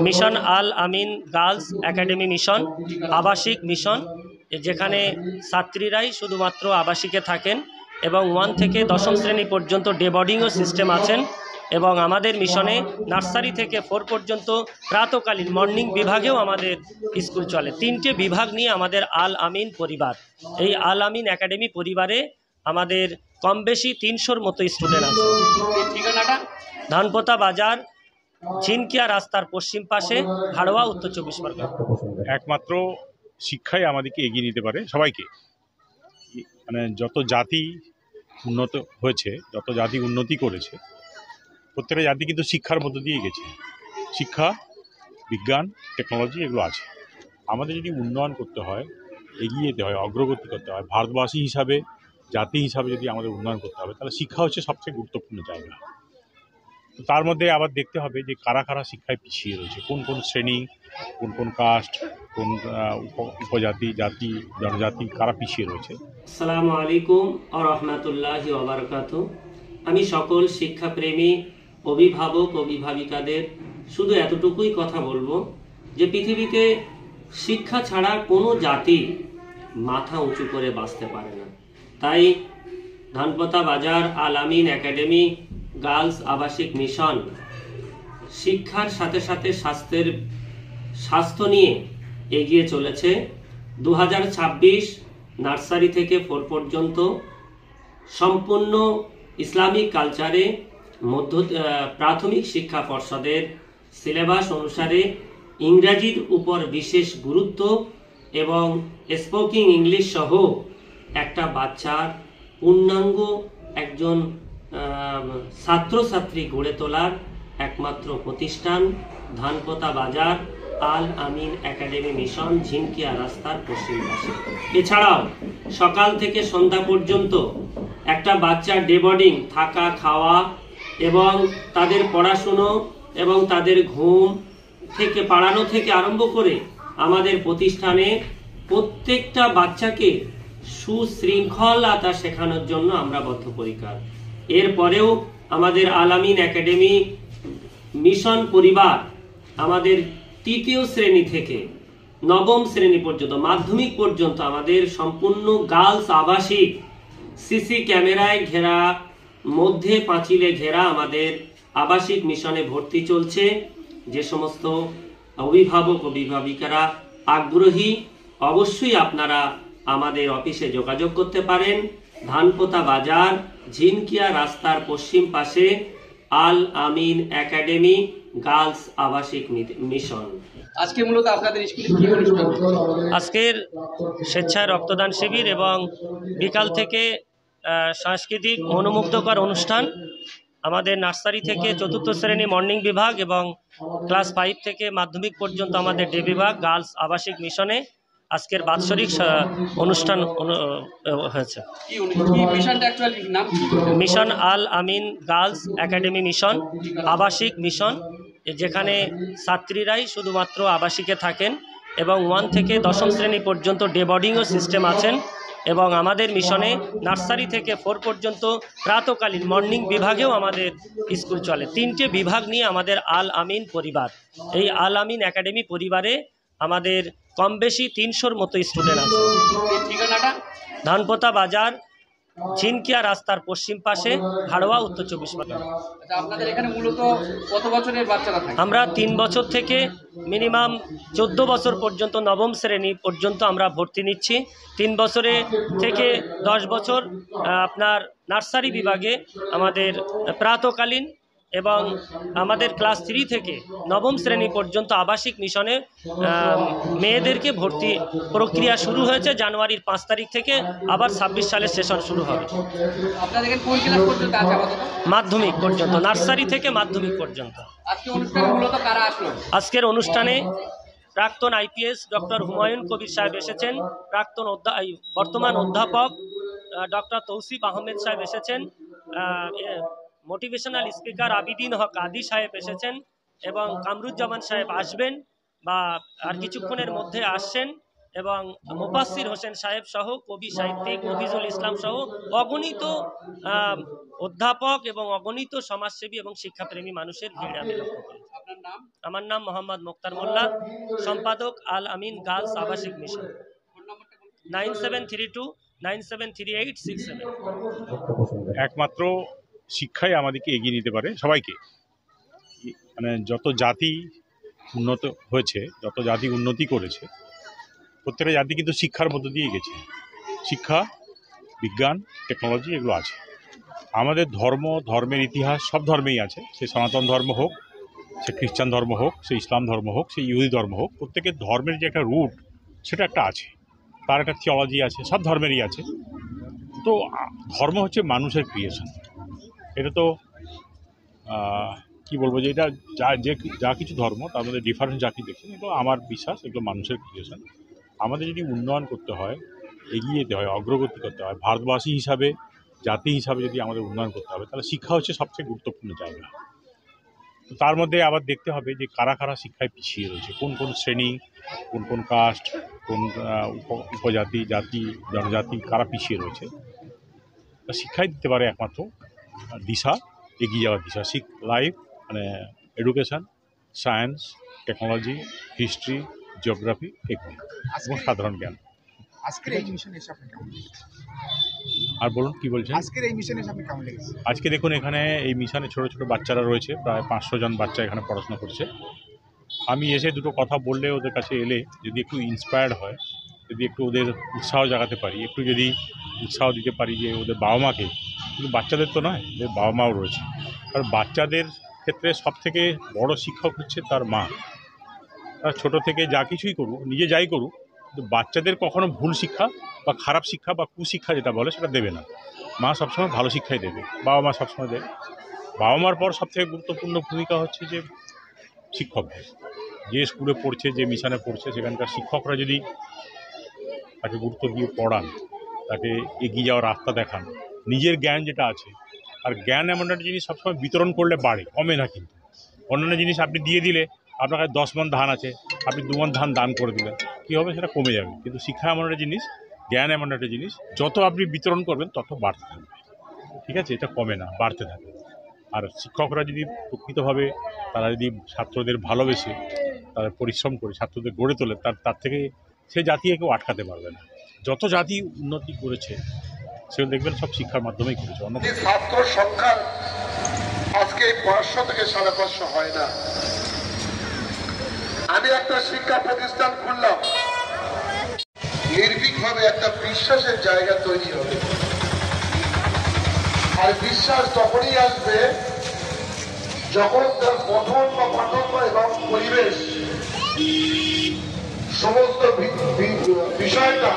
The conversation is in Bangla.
মিশন আল আমিন গার্লস একাডেমি মিশন আবাসিক মিশন, যেখানে ছাত্রীরাই শুধুমাত্র আবাসিকে থাকেন এবং 1 থেকে 10ম শ্রেণী পর্যন্ত ডে বোর্ডিংও সিস্টেম আছেন। এবং আমাদের মিশনে নার্সারি থেকে 4 পর্যন্ত প্রাতকালীন মর্নিং বিভাগেও আমাদের স্কুল চলে। 3টে বিভাগ নিয়ে আমাদের আল আমিন পরিবার। এই আল আমিন একাডেমি পরিবারে আমাদের কম বেশি 300-র মতো স্টুডেন্ট আছে। ঠিকানাটা ধানপোতা বাজার, ঝিনকিয়া রাস্তার পশ্চিম পাশে, হাড়োয়া, উত্তর 24 পরগনা। একমাত্র শিক্ষাই আমাদেরকে এগিয়ে নিতে পারে সবাইকে। মানে যত জাতি উন্নত হয়েছে, যত জাতি উন্নতি করেছে, প্রত্যেকটা জাতি কিন্তু শিক্ষার মধ্য দিয়ে গেছে। শিক্ষা, বিজ্ঞান, টেকনোলজি এগুলো আছে। আমাদের যদি উন্নয়ন করতে হয়, এগিয়ে যেতে হয়, অগ্রগতি করতে হয়, ভারতবাসী হিসাবে, জাতি হিসাবে যদি আমাদের উন্নয়ন করতে হবে, তাহলে শিক্ষা হচ্ছে সবচেয়ে গুরুত্বপূর্ণ জায়গা। তো তার মধ্যে আবার দেখতে হবে যে কারা কারা শিক্ষায় পিছিয়ে রয়েছে, কোন কোন শ্রেণী, কোন কোন কাস্ট, কোন উপজাতি, জাতি, জনজাতি কারা পিছিয়ে রয়েছে। আসসালামু আলাইকুম ওয়া রাহমাতুল্লাহি ওয়া বারাকাতুহু। আমি সকল শিক্ষাপ্রেমী অভিভাবক অভিভাবিকাদের শুধু এতটুকুই কথা বলবো যে পৃথিবীতে শিক্ষা ছাড়া কোনো জাতি মাথা উঁচু করে বাঁচতে পারে না। তাই ধানপোতা বাজার আল আমিন একাডেমি গার্লস আবাসিক মিশন শিক্ষার সাথে সাথে স্বাস্থ্য নিয়ে এগিয়ে চলেছে। 2026 নার্সারি থেকে 4 পর্যন্ত সম্পূর্ণ ইসলামিক কালচারে প্রাথমিক শিক্ষা পর্ষদের সিলেবাস অনুসারে ইংরাজির উপর বিশেষ গুরুত্ব এবং স্পোকিং ইংলিশ সহ একটা বাচ্চার পূর্ণাঙ্গ একজন ছাত্রছাত্রী গড়ে তোলার একমাত্র প্রতিষ্ঠান ধানপোতা বাজার আল আমিন একাডেমি মিশন, ঝিনকিয়া রাস্তার পশ্চিম পাশে। এছাড়াও সকাল থেকে সন্ধ্যা পর্যন্ত একটা বাচ্চার ডে বোর্ডিং, থাকা খাওয়া এবং তাদের পড়াশুনো এবং তাদের ঘুম থেকে পড়ানো থেকে আরম্ভ করে আমাদের প্রতিষ্ঠানে প্রত্যেকটা বাচ্চাকে সুশৃঙ্খলতা শেখানোর জন্য আমরা বদ্ধপরিকর। এরপরেও আমাদের আল আমিন একাডেমি মিশন পরিবার আমাদের 3য় শ্রেণী থেকে 9ম শ্রেণী পর্যন্ত মাধ্যমিক পর্যন্ত আমাদের সম্পূর্ণ গার্লস আবাসিক সিসি ক্যামেরায় ঘেরা, মধ্যে পাঁচিলে ঘেরা আমাদের আবাসিক মিশনে ভর্তি চলছে। যে সমস্ত অভিভাবক অভিভাবিকারা আগ্রহী, অবশ্যই আপনারা আমাদের অফিসে যোগাযোগ করতে পারেন। ধানপোতা বাজার ঝিনকিয়া রাস্তার পশ্চিম পাশে আল আমিন একাডেমি গার্লস আবাসিক মিশন। আজকে মূলত আপনাদের স্কুলে কি অনুষ্ঠান? আজকের স্বেচ্ছায় রক্তদান শিবির এবং বিকাল থেকে সাংস্কৃতিক মনোমুগ্ধকর অনুষ্ঠান। আমাদের নার্সারি থেকে 4র্থ শ্রেণী মর্নিং বিভাগ এবং ক্লাস 5 থেকে মাধ্যমিক পর্যন্ত আমাদের ডে বিভাগ গার্লস আবাসিক মিশনে আজকের বাৎসরিক অনুষ্ঠান হয়েছে। মিশন আল আমিন গার্লস একাডেমি মিশন আবাসিক মিশন, যেখানে ছাত্রীরাই শুধুমাত্র আবাসিকে থাকেন এবং 1 থেকে 10ম শ্রেণী পর্যন্ত ডে বোর্ডিংও সিস্টেম আছেন। এবং আমাদের মিশনে নার্সারি থেকে 4 পর্যন্ত প্রাতকালীন মর্নিং বিভাগেও আমাদের স্কুল চলে। 3টে বিভাগ নিয়ে আমাদের আল আমিন পরিবার। এই আল আমিন একাডেমি পরিবারে আমাদের কম বেশি 300-র মতো স্টুডেন্ট আছে। ঠিকানাটা ধানপোতা বাজার, ঝিনকিয়া রাস্তার পশ্চিম পাশে, হাড়োয়া, উত্তর 24 পরগনা। আপনাদের এখানে মূলত কত বছরের বাচ্চারা থাকে? আমরা 3 বছর থেকে মিনিমাম 14 বছর পর্যন্ত 9ম শ্রেণী পর্যন্ত আমরা ভর্তি নিচ্ছি। 3 বছরে থেকে 10 বছর আপনার নার্সারি বিভাগে আমাদের প্রাতকালীন এবং আমাদের ক্লাস 3 থেকে 9ম শ্রেণী পর্যন্ত আবাসিক মিশনে মেয়েদেরকে ভর্তি প্রক্রিয়া শুরু হয়েছে। জানুয়ারির 5 তারিখ থেকে আবার 26 সালের সেশন শুরু হবে। মাধ্যমিক পর্যন্ত, নার্সারি থেকে মাধ্যমিক পর্যন্ত। আজকের অনুষ্ঠানে প্রাক্তন IPS ডক্টর হুমায়ুন কবির সাহেব এসেছেন, বর্তমান অধ্যাপক ডক্টর তৌসিফ আহমেদ সাহেব এসেছেন, মোটিভেশনাল স্পিকার আবিদিন হক আদি সাহেব এসেছেন এবং কামরুজ্জামান সাহেব আসবেন বা আর কিছুক্ষণের মধ্যে আসছেন, এবং মুফাসসির হোসেন সাহেব সহ কবি সাহিত্যিক মফিজুল ইসলাম সহ অগণিত অধ্যাপক এবং অগণিত সমাজসেবী এবং শিক্ষাপ্রেমী মানুষের ভিড় আমি লক্ষ্য করি। আপনার নাম? আমার নাম মোহাম্মদ মুক্তার মোল্লা, সম্পাদক আল আমিন গার্লস আবাসিক মিশন। ফোন নাম্বারটা বলুন। 9732973867। একমাত্র শিক্ষাই আমাদেরকে এগিয়ে নিতে পারে সবাইকে। মানে যত জাতি উন্নত হয়েছে, যত জাতি উন্নতি করেছে, প্রত্যেকটা জাতি কিন্তু শিক্ষার মধ্য দিয়ে গেছে। শিক্ষা, বিজ্ঞান, টেকনোলজি এগুলো আছে। আমাদের ধর্মের ইতিহাস সব ধর্মেই আছে। সে সনাতন ধর্ম হোক, সে খ্রিস্টান ধর্ম হোক, সে ইসলাম ধর্ম হোক, সে ইহুদি ধর্ম হোক, প্রত্যেকের ধর্মের যে একটা রুট সেটা একটা আছে, তার একটা থিওলজি আছে, সব ধর্মেরই আছে। তো ধর্ম হচ্ছে মানুষের ক্রিয়েশন। এটা তো কি বলবো, যে এটা যা কিছু ধর্ম তার মধ্যে ডিফারেন্স যা কিছু দেখছি, এগুলো আমার বিশ্বাস এগুলো মানুষের ক্রিয়েশন। আমাদের যদি উন্নয়ন করতে হয়, এগিয়ে যেতে হয়, অগ্রগতি করতে হয়, ভারতবাসী হিসাবে, জাতি হিসাবে যদি আমাদের উন্নয়ন করতে হবে, তাহলে শিক্ষা হচ্ছে সবচেয়ে গুরুত্বপূর্ণ জায়গা। তো তার মধ্যে আবার দেখতে হবে যে কারা কারা শিক্ষায় পিছিয়ে রয়েছে, কোন কোন শ্রেণী, কোন কোন কাস্ট, কোন উপজাতি, জাতি, জনজাতি কারা পিছিয়ে রয়েছে। শিক্ষাই দিতে পারে একমাত্র দিশা, এগিয়ে যাওয়ার দিশা। লাইফ মানে education, science, technology, history, geography এগুলি এবং সাধারণ জ্ঞান। আজকের এই মিশনে এসে আপনি কেমন লেগেছে? আর বলুন, কি বলছেন? আজকের এই মিশনে এসে আপনি কেমন লেগেছে? আজকে দেখুন, এখানে এই মিশনে ছোট ছোট বাচ্চারা রয়েছে, প্রায় 500 জন বাচ্চা এখানে পড়াশোনা করছে। আমি এসে দুটো কথা বললে, ওদের কাছে এলে যদি একটু ইন্সপায়ার্ড হয়, যদি একটু ওদের উৎসাহ জাগাতে পারি, একটু যদি উৎসাহ দিতে পারি যে ওদের বাবা মাকে, কিন্তু বাচ্চাদের তো নয়, ওদের বাবা মাও রয়েছে। আর বাচ্চাদের ক্ষেত্রে সবথেকে বড় শিক্ষক হচ্ছে তার মা। তারা ছোটো থেকে যা কিছুই করুক, নিজে যাই করুক, কিন্তু বাচ্চাদের কখনো ভুল শিক্ষা বা খারাপ শিক্ষা বা কুশিক্ষা যেটা বলে সেটা দেবে না। মা সবসময় ভালো শিক্ষাই দেবে, বাবা মা সবসময় দেবে। বাবা মার পর সবথেকে গুরুত্বপূর্ণ ভূমিকা হচ্ছে যে শিক্ষকদের। যে স্কুলে পড়ছে, যে মিশনে পড়ছে, সেখানকার শিক্ষকরা যদি তাকে গুরুত্ব দিয়ে পড়ান, তাকে এগিয়ে যাওয়ার রাস্তা দেখান, নিজের জ্ঞান যেটা আছে, আর জ্ঞান এমন একটা জিনিস সবসময় বিতরণ করলে বাড়ে, কমে না। কিন্তু অন্যান্য জিনিস আপনি দিয়ে দিলে, আপনার কাছে 10 মণ ধান আছে, আপনি 2 মণ ধান দান করে দিলেন, কী হবে, সেটা কমে যাবে। কিন্তু শিক্ষা এমন একটা জিনিস, জ্ঞান এমন একটা জিনিস, যত আপনি বিতরণ করবেন তত বাড়তে থাকবে। ঠিক আছে, এটা কমে না, বাড়তে থাকে। আর শিক্ষকরা যদি প্রকৃতভাবে তারা যদি ছাত্রদের ভালোবেসে, তারা পরিশ্রম করে ছাত্রদের গড়ে তোলে, তার থেকে সে জাতিকে কেউ আটকাতে পারবে না। যত জাতি উন্নতি করেছে সেগুলো দেখবেন সব শিক্ষার মাধ্যমেই করেছে। অন্য ছাত্র সংখ্যা আজকে 500 থেকে 550 হয় না। আমি একটা শিক্ষা প্রতিষ্ঠান খুললাম, নির্ভীকভাবে একটা বিশ্বাসের জায়গা তৈরি হবে। আর বিশ্বাস তখনই আসবে যখন তার পঠন বা পাঠন এবং পরিবেশ সমস্ত বিষয়টা